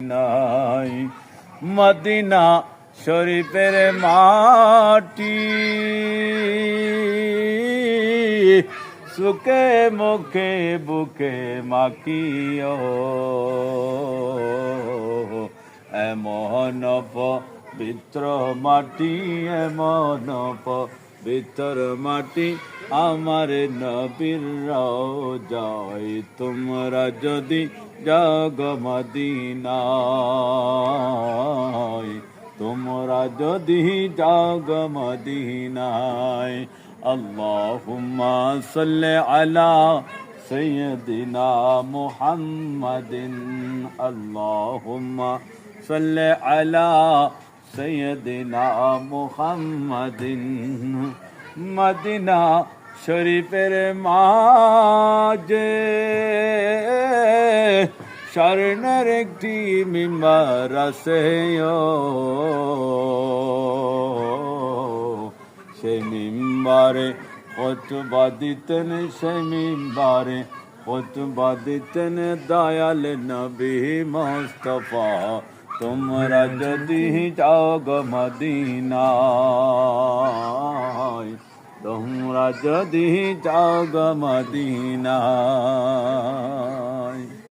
নাই মদিনা শরীফের মাটি সুখে মুখে বুকে মাখিও এমন পবিত্র মাটি এমন পবিত্র মাটি আমার নবীর রওজায় তোমরা যদি যাগ মদিনায় তোমরা যদি যাগ মদিনায় আল্লাহুম্মা সাল্লি আলা সাইয়্যিদিনা মুহাম্মাদিন আল্লাহুম্মা সাল্লি আলা সাইয়্যিদিনা মুহাম্মাদিন মদিনা শরীফের মাঝে স্বর্ণের একটি মিম্বার আছে সেই মিম্বারে খুতবা দিতেন সেই মিম্বারে খুতবা দিতেন দয়াল নবী মুস্তাফা তোমরা যদি যাও গো মদিনায় তোমরা যদি যাও গো মদিনায়